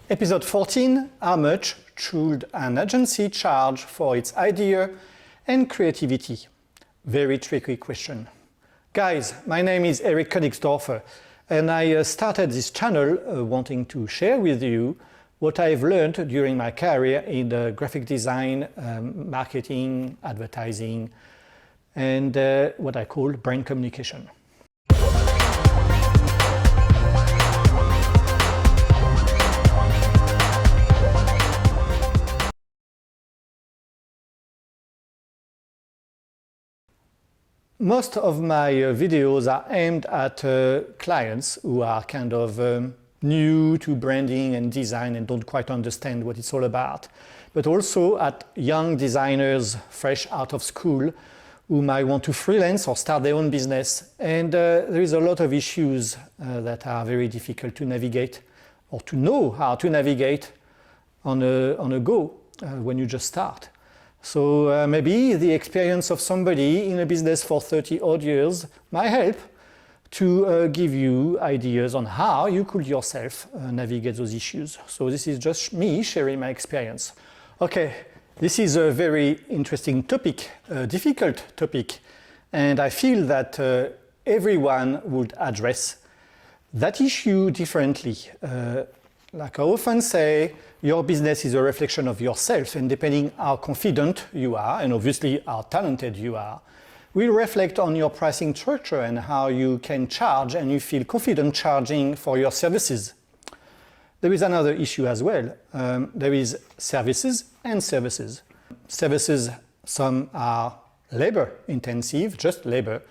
Episode 14, how much should an agency charge for its idea and creativity? Very tricky question. Guys, my name is Eric Koenigsdorfer, and I started this channel wanting to share with you what I've learned during my career in graphic design, marketing, advertising, and what I call brand communication. Most of my videos are aimed at clients who are kind of new to branding and design and don't quite understand what it's all about, but also at young designers fresh out of school who might want to freelance or start their own business. And there is a lot of issues that are very difficult to navigate or to know how to navigate on a go when you just start. So maybe the experience of somebody in a business for 30 odd years might help to give you ideas on how you could yourself navigate those issues. So this is just me sharing my experience. Okay, this is a very interesting topic, a difficult topic, and I feel that everyone would address that issue differently. Like I often say, your business is a reflection of yourself, and depending how confident you are, and obviously how talented you are, will reflect on your pricing structure and how you can charge and you feel confident charging for your services. There is another issue as well. There is services and services. Services, some are labor intensive, just labor,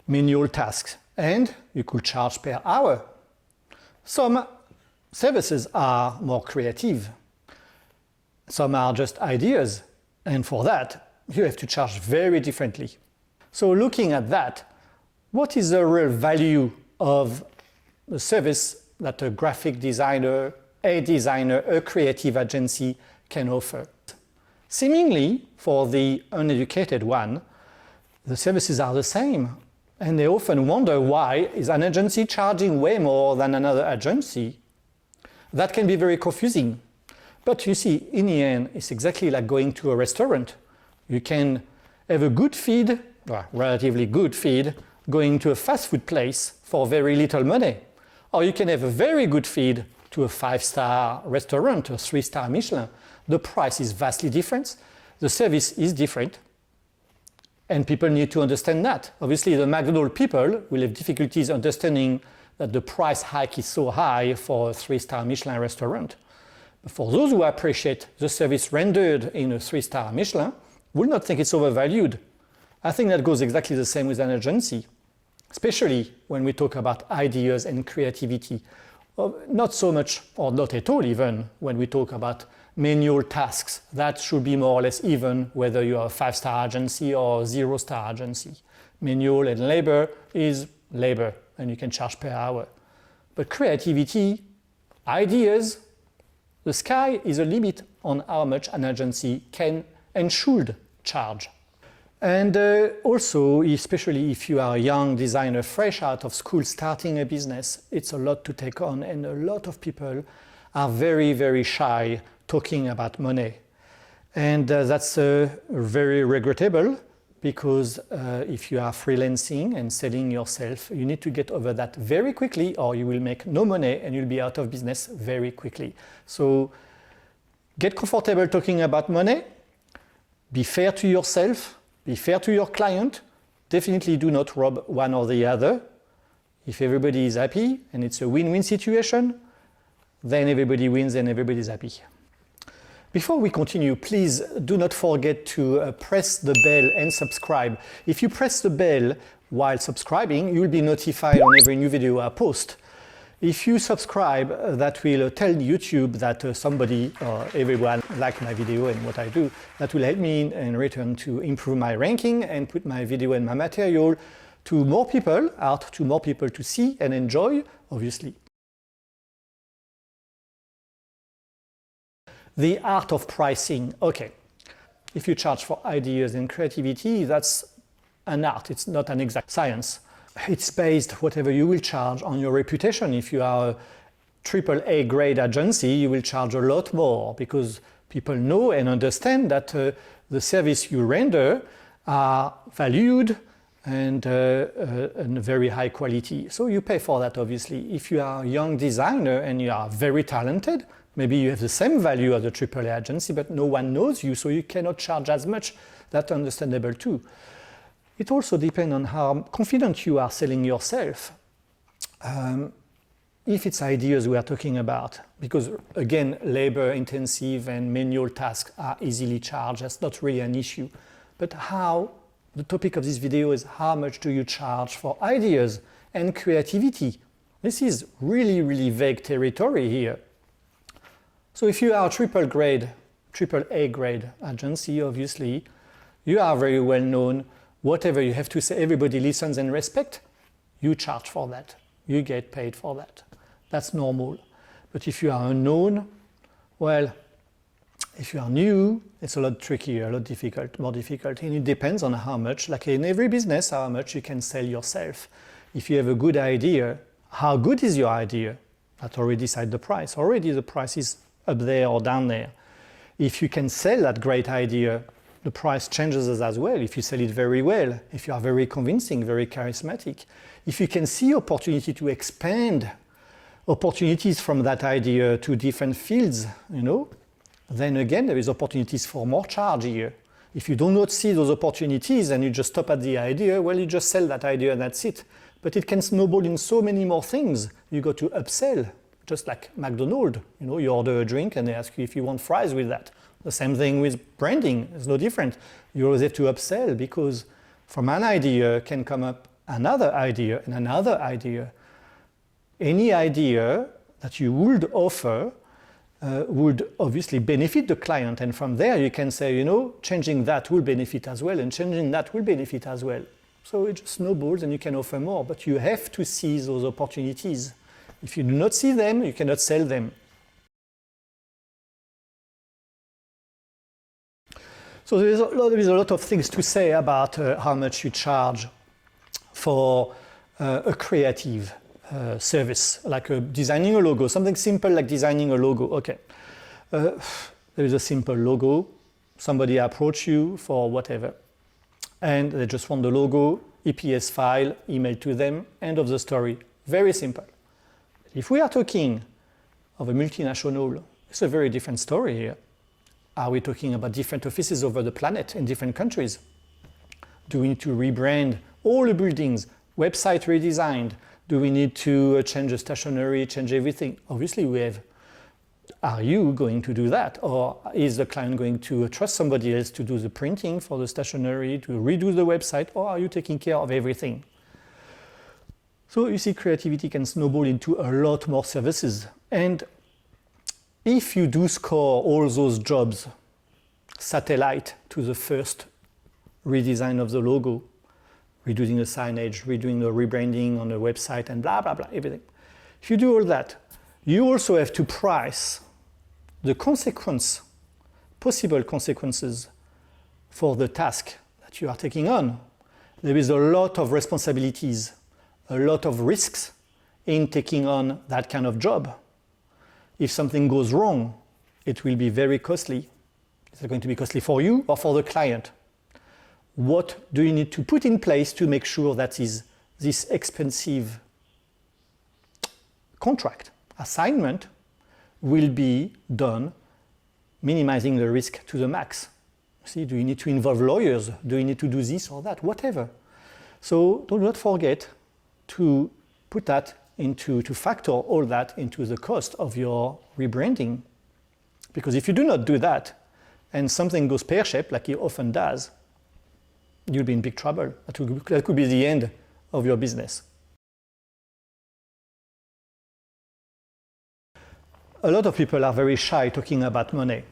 manual tasks, and you could charge per hour. Some services are more creative. Some are just ideas, and for that, you have to charge very differently. So looking at that, what is the real value of the service that a graphic designer, a creative agency can offer? Seemingly, for the uneducated one, the services are the same, and they often wonder why is an agency charging way more than another agency. That can be very confusing. But you see, in the end, it's exactly like going to a restaurant. You can have a good feed, well, relatively good feed, going to a fast food place for very little money. Or you can have a very good feed to a 5-star restaurant, a 3-star Michelin. The price is vastly different. The service is different. And people need to understand that. Obviously, the McDonald's people will have difficulties understanding that the price hike is so high for a 3-star Michelin restaurant. But for those who appreciate the service rendered in a 3-star Michelin, will not think it's overvalued. I think that goes exactly the same with an agency, especially when we talk about ideas and creativity. Not so much, or not at all even, when we talk about manual tasks. That should be more or less even whether you are a 5-star agency or a 0-star agency. Manual and labor is labor, and you can charge per hour. But creativity, ideas, the sky is a limit on how much an agency can and should charge. And also, especially if you are a young designer fresh out of school starting a business, it's a lot to take on, and a lot of people are very, very shy talking about money. And that's very regrettable, because if you are freelancing and selling yourself, you need to get over that very quickly, or you will make no money and you'll be out of business very quickly. So get comfortable talking about money, be fair to yourself, be fair to your client, definitely do not rob one or the other. If everybody is happy and it's a win-win situation, then everybody wins and everybody's happy. Before we continue, please do not forget to press the bell and subscribe. If you press the bell while subscribing, you'll be notified on every new video I post. If you subscribe, that will tell YouTube that somebody or everyone liked my video and what I do. That will help me in return to improve my ranking and put my video and my material to more people, out to more people to see and enjoy, obviously. The art of pricing. Okay, if you charge for ideas and creativity, that's an art, it's not an exact science. It's based, whatever you will charge, on your reputation. If you are AAA grade agency, you will charge a lot more because people know and understand that the service you render are valued and very high quality. So you pay for that, obviously. If you are a young designer and you are very talented, maybe you have the same value as a AAA agency, but no one knows you, so you cannot charge as much. That's understandable too. It also depends on how confident you are selling yourself. If it's ideas we are talking about, because again, labor intensive and manual tasks are easily charged, that's not really an issue. But the topic of this video is how much do you charge for ideas and creativity? This is really, really vague territory here. So if you are a AAA grade agency, obviously, you are very well known. Whatever you have to say, everybody listens and respects, you charge for that. You get paid for that. That's normal. But if you are unknown, well, if you are new, it's a lot trickier, a lot more difficult. And it depends on how much, like in every business, how much you can sell yourself. If you have a good idea, how good is your idea? That already decides the price. Already the price is up there or down there. If you can sell that great idea, the price changes as well. If you sell it very well, if you are very convincing, very charismatic, if you can see opportunity to expand opportunities from that idea to different fields, then again, there is opportunities for more charge here. If you do not see those opportunities and you just stop at the idea, well, you just sell that idea and that's it. But it can snowball in so many more things. You go to upsell, just like McDonald's. You order a drink and they ask you if you want fries with that. The same thing with branding, it's no different. You always have to upsell because from an idea can come up another idea and another idea. Any idea that you would offer would obviously benefit the client, and from there you can say, changing that will benefit as well, and changing that will benefit as well. So it just snowballs and you can offer more, but you have to seize those opportunities. If you do not see them, you cannot sell them. So there is a lot of things to say about how much you charge for a creative service, like designing a logo, something simple like designing a logo. Okay, there is a simple logo, somebody approach you for whatever, and they just want the logo, EPS file, email to them, end of the story. Very simple. If we are talking of a multinational, it's a very different story here. Are we talking about different offices over the planet in different countries? Do we need to rebrand all the buildings, website redesigned? Do we need to change the stationery, change everything? Obviously we have. Are you going to do that? Or is the client going to trust somebody else to do the printing for the stationery, to redo the website, or are you taking care of everything? So you see, creativity can snowball into a lot more services. And if you do score all those jobs satellite to the first redesign of the logo, redoing the signage, redoing the rebranding on the website, and blah, blah, blah, everything. If you do all that, you also have to price the possible consequences for the task that you are taking on. There is a lot of responsibilities, a lot of risks in taking on that kind of job. If something goes wrong, it will be very costly. Is it going to be costly for you or for the client? What do you need to put in place to make sure that this expensive contract, assignment, will be done minimizing the risk to the max? See, do you need to involve lawyers? Do you need to do this or that? Whatever. So do not forget to put that to factor all that into the cost of your rebranding. Because if you do not do that, and something goes pear-shaped, like it often does, you'll be in big trouble. That could be the end of your business. A lot of people are very shy talking about money.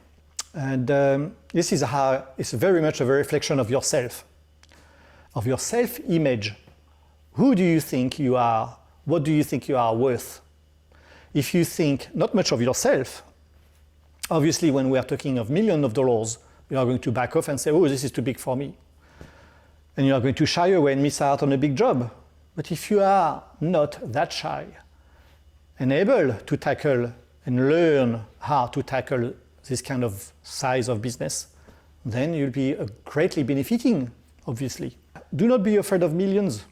And this is how it's very much a reflection of yourself, of your self-image. Who do you think you are? What do you think you are worth? If you think not much of yourself, obviously when we are talking of millions of dollars, you are going to back off and say, oh, this is too big for me. And you are going to shy away and miss out on a big job. But if you are not that shy, and able to tackle and learn how to tackle this kind of size of business, then you'll be greatly benefiting, obviously. Do not be afraid of millions,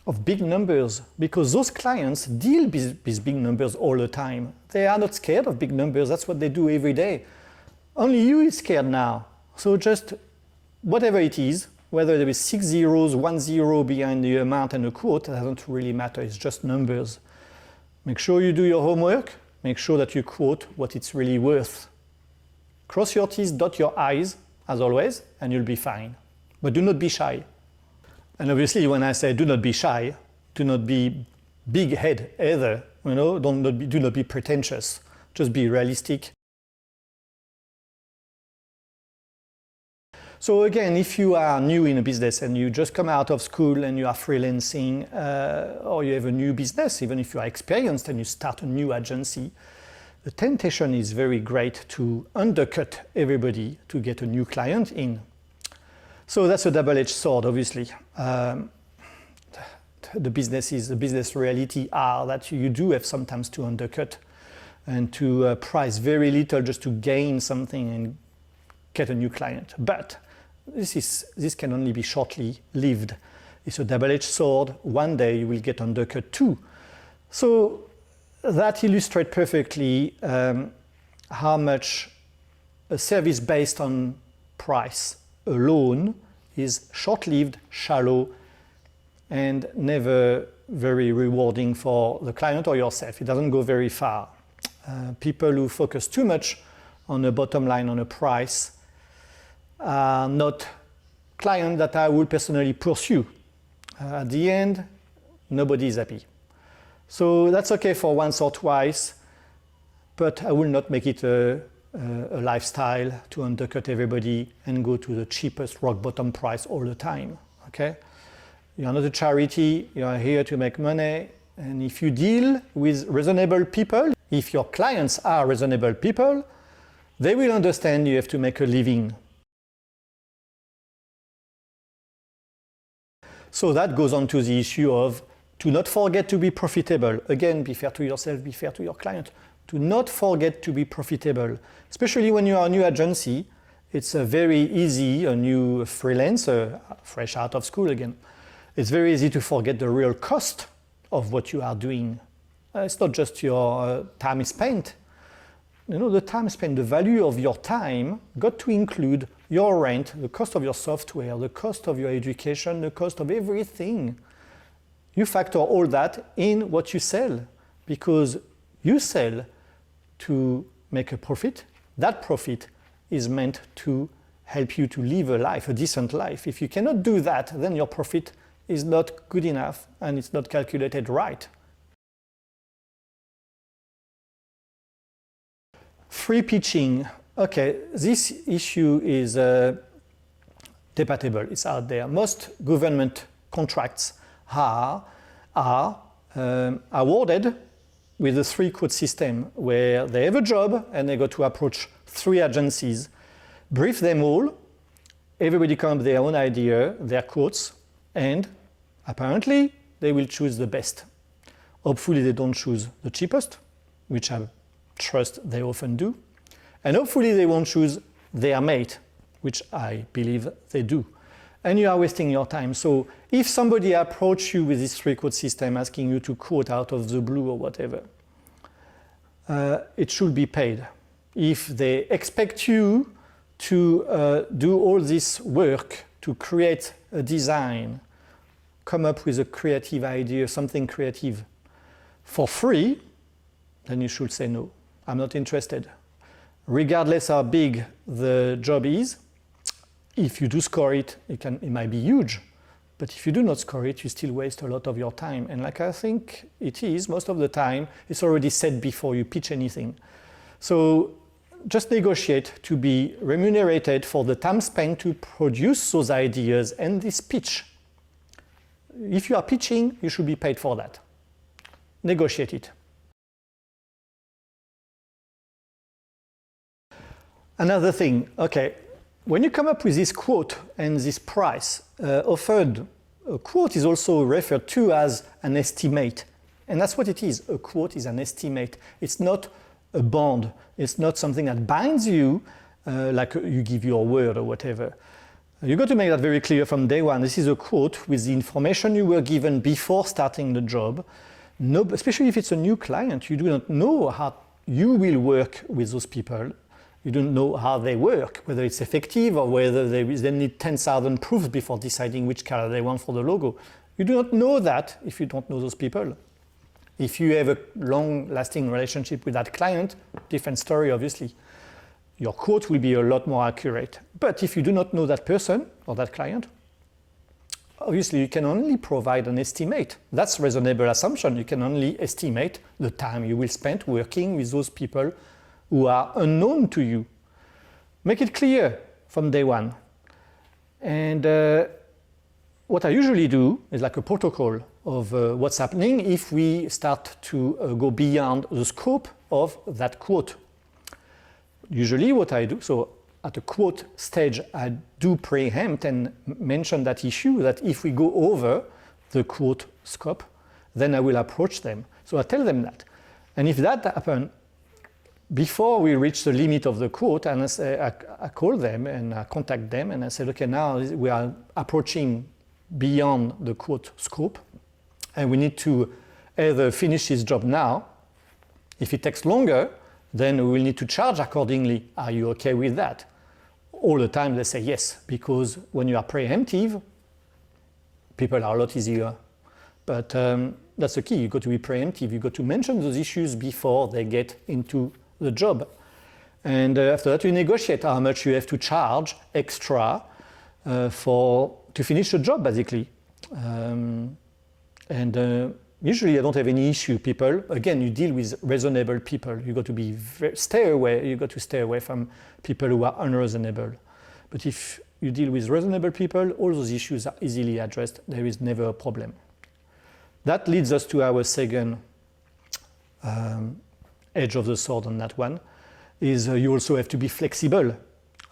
of big numbers, because those clients deal with big numbers all the time. They are not scared of big numbers. That's what they do every day. Only you is scared now. So just whatever it is, whether there is 6 zeros, 1 zero behind the amount and a quote, doesn't really matter. It's just numbers. Make sure you do your homework. Make sure that you quote what it's really worth. Cross your T's, dot your I's, as always, and you'll be fine. But do not be shy. And obviously, when I say do not be shy, do not be big head either. You know, do not be pretentious. Just be realistic. So again, if you are new in a business and you just come out of school and you are freelancing, or you have a new business, even if you are experienced and you start a new agency, the temptation is very great to undercut everybody to get a new client in. So that's a double-edged sword, obviously. The business reality are that you do have sometimes to undercut and to price very little just to gain something and get a new client. But this can only be shortly lived. It's a double-edged sword. One day you will get undercut too. So that illustrates perfectly how much a service based on price alone is short-lived, shallow, and never very rewarding for the client or yourself. It doesn't go very far. People who focus too much on a bottom line, on a price, are not clients that I would personally pursue. At the end, nobody is happy. So that's okay for once or twice, but I will not make it a lifestyle to undercut everybody and go to the cheapest rock bottom price all the time. Okay? You are not a charity, you are here to make money, and if you deal with reasonable people, if your clients are reasonable people, they will understand you have to make a living. So that goes on to the issue of do not forget to be profitable. Again, be fair to yourself, be fair to your client. Do not forget to be profitable. Especially when you are a new agency, it's very easy, a new freelancer, fresh out of school again, it's very easy to forget the real cost of what you are doing. It's not just your time spent. You know, the time spent, the value of your time got to include your rent, the cost of your software, the cost of your education, the cost of everything. You factor all that in what you sell, because you sell to make a profit. That profit is meant to help you to live a life, a decent life. If you cannot do that, then your profit is not good enough and it's not calculated right. Free pitching. Okay, this issue is debatable. It's out there. Most government contracts are awarded with a 3-quote system where they have a job and they go to approach 3 agencies, brief them all, everybody comes with their own idea, their quotes, and apparently they will choose the best. Hopefully they don't choose the cheapest, which I trust they often do. And hopefully they won't choose their mate, which I believe they do. And you are wasting your time. So if somebody approaches you with this 3-quote system asking you to quote out of the blue or whatever, it should be paid. If they expect you to do all this work to create a design, come up with a creative idea, something creative for free, then you should say no, I'm not interested. Regardless how big the job is, if you do score it, it might be huge. But if you do not score it, you still waste a lot of your time. And like I think it is, most of the time, it's already said before you pitch anything. So just negotiate to be remunerated for the time spent to produce those ideas and this pitch. If you are pitching, you should be paid for that. Negotiate it. Another thing, okay, when you come up with this quote and this price offered, a quote is also referred to as an estimate. And that's what it is. A quote is an estimate. It's not a bond. It's not something that binds you, like you give your word or whatever. You've got to make that very clear from day one. This is a quote with the information you were given before starting the job. No, especially if it's a new client, you do not know how you will work with those people. You don't know how they work, whether it's effective or whether they need 10,000 proofs before deciding which color they want for the logo. You do not know that if you don't know those people. If you have a long-lasting relationship with that client, different story, obviously. Your quote will be a lot more accurate. But if you do not know that person or that client, obviously you can only provide an estimate. That's a reasonable assumption. You can only estimate the time you will spend working with those people who are unknown to you. Make it clear from day one. And what I usually do is like a protocol of what's happening if we start to go beyond the scope of that quote. Usually what I do, so at the quote stage, I do preempt and mention that issue that if we go over the quote scope, then I will approach them. So I tell them that. And if that happens, before we reach the limit of the quote, and I call them and I contact them and I say, okay, now we are approaching beyond the quote scope and we need to either finish this job now. If it takes longer, then we will need to charge accordingly. Are you okay with that? All the time they say yes, because when you are preemptive, people are a lot easier. But that's the key. You got to be preemptive. You got to mention those issues before they get into the job. And after that, you negotiate how much you have to charge extra to finish the job, basically. Usually I don't have any issue. People, again, you deal with reasonable people. You got to stay away from people who are unreasonable. But if you deal with reasonable people, all those issues are easily addressed. There is never a problem. That leads us to our second edge of the sword on that one, is you also have to be flexible.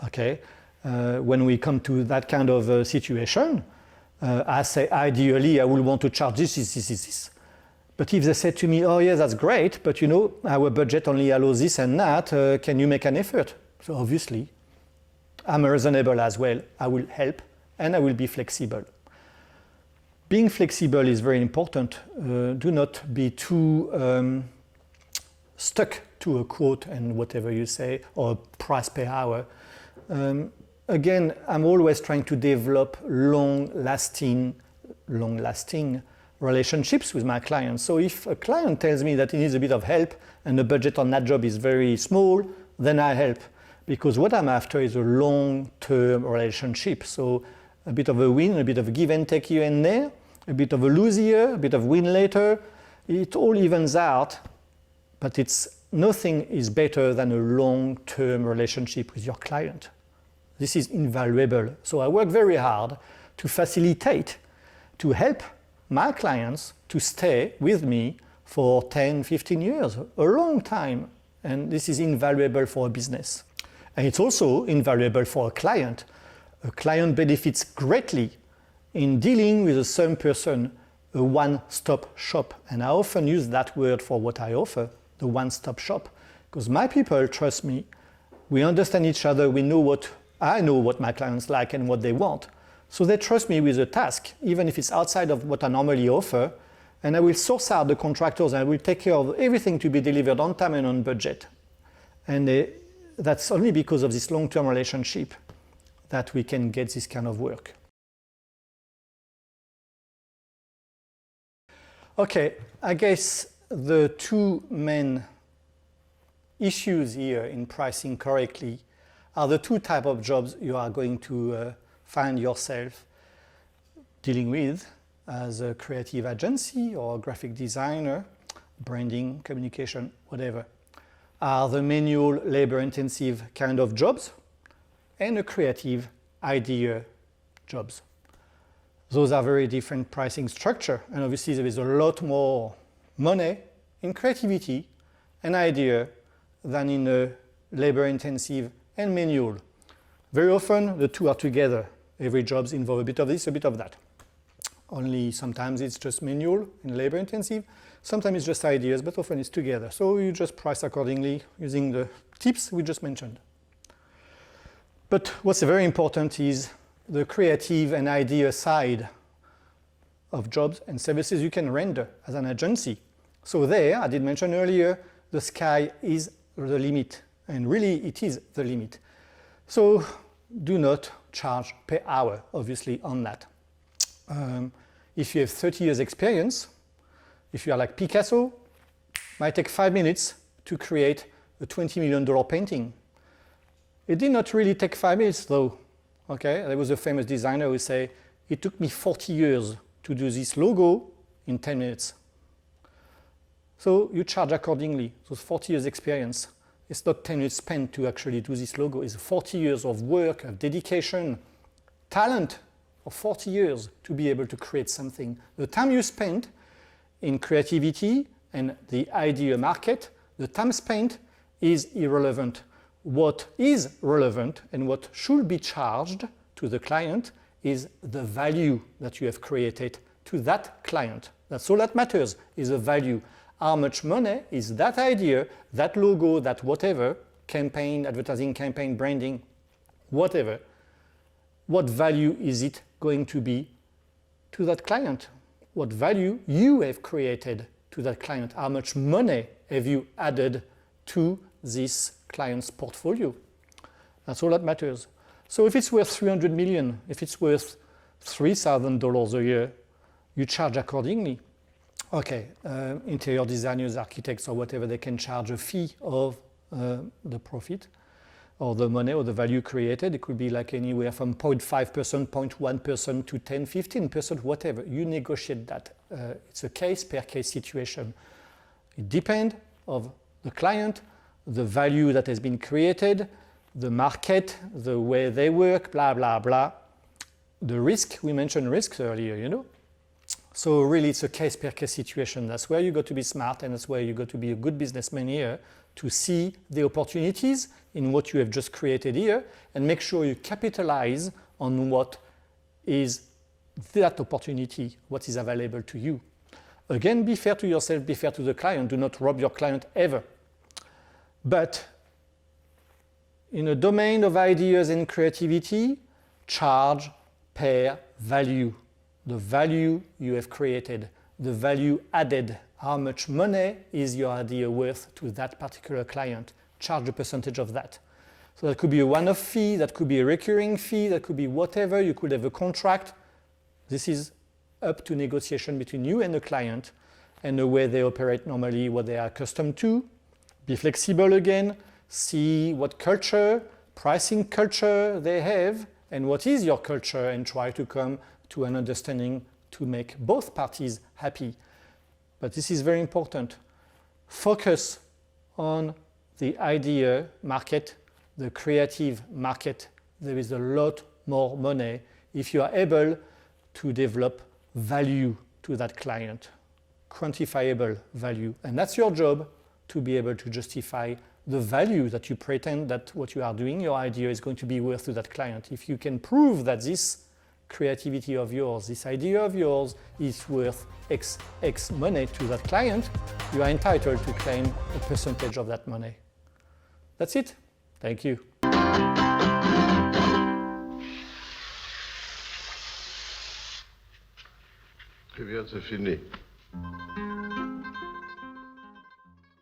Okay, when we come to that kind of situation, I say ideally I will want to charge this. But if they say to me, oh yeah, that's great, but you know, our budget only allows this and that, can you make an effort? So obviously, I'm reasonable as well. I will help and I will be flexible. Being flexible is very important. Do not be too stuck to a quote and whatever you say, or price per hour. Again, I'm always trying to develop long-lasting relationships with my clients. So if a client tells me that he needs a bit of help and the budget on that job is very small, then I help. Because what I'm after is a long-term relationship. So a bit of a win, a bit of a give and take here and there, a bit of a lose here, a bit of win later. It all evens out, but nothing is better than a long-term relationship with your client. This is invaluable. So I work very hard to facilitate, to help my clients to stay with me for 10, 15 years, a long time. And this is invaluable for a business. And it's also invaluable for a client. A client benefits greatly in dealing with the same person, a one-stop shop. And I often use that word for what I offer, the one-stop shop. Because my people trust me, we understand each other, I know what my clients like and what they want. So they trust me with a task, even if it's outside of what I normally offer, and I will source out the contractors and I will take care of everything to be delivered on time and on budget. And that's only because of this long-term relationship that we can get this kind of work. Okay, I guess the two main issues here in pricing correctly are the two types of jobs you are going to find yourself dealing with as a creative agency or graphic designer, branding, communication, whatever, are the manual, labor-intensive kind of jobs and the creative idea jobs. Those are very different pricing structure, and obviously there is a lot more money in creativity and idea than in a labor-intensive and manual. Very often the two are together. Every job involves a bit of this, a bit of that. Only sometimes it's just manual and labor-intensive. Sometimes it's just ideas, but often it's together. So you just price accordingly using the tips we just mentioned. But what's very important is the creative and idea side of jobs and services you can render as an agency. So there, I did mention earlier, the sky is the limit, and really it is the limit. So do not charge per hour, obviously, on that. If you have 30 years experience, if you are like Picasso, it might take 5 minutes to create a $20 million painting. It did not really take 5 minutes though. Okay, there was a famous designer who said, it took me 40 years to do this logo in 10 minutes. So you charge accordingly. Those 40 years experience. It's not 10 minutes spent to actually do this logo. It's 40 years of work, of dedication, talent of 40 years to be able to create something. The time you spend in creativity and the idea market, the time spent is irrelevant. What is relevant and what should be charged to the client is the value that you have created to that client. That's all that matters, is the value. How much money is that idea, that logo, that whatever, campaign, advertising campaign, branding, whatever, what value is it going to be to that client? What value you have created to that client? How much money have you added to this client's portfolio? That's all that matters. So if it's worth 300 million, if it's worth $3,000 a year, you charge accordingly. Okay, interior designers, architects, or whatever, they can charge a fee of the profit or the money or the value created. It could be like anywhere from 0.5%, 0.1% to 10, 15%, whatever. You negotiate that. It's a case per case situation. It depends on the client, the value that has been created, the market, the way they work, blah, blah, blah. The risk, we mentioned risks earlier, you know. So really it's a case per case situation. That's where you got to be smart, and that's where you got to be a good businessman here to see the opportunities in what you have just created here and make sure you capitalize on what is that opportunity, what is available to you. Again, be fair to yourself, be fair to the client. Do not rob your client ever. But in a domain of ideas and creativity, charge per value. The value you have created, the value added, how much money is your idea worth to that particular client. Charge a percentage of that. So that could be a one-off fee, that could be a recurring fee, that could be whatever. You could have a contract. This is up to negotiation between you and the client and the way they operate normally, what they are accustomed to. Be flexible again, see what culture, pricing culture they have, and what is your culture, and try to come to an understanding to make both parties happy. But this is very important. Focus on the idea market, the creative market. There is a lot more money if you are able to develop value to that client, quantifiable value. And that's your job, to be able to justify the value that you pretend that what you are doing, your idea, is going to be worth to that client. If you can prove that this creativity of yours, this idea of yours is worth X money to that client, you are entitled to claim a percentage of that money. That's it. Thank you. Très bien, c'est fini.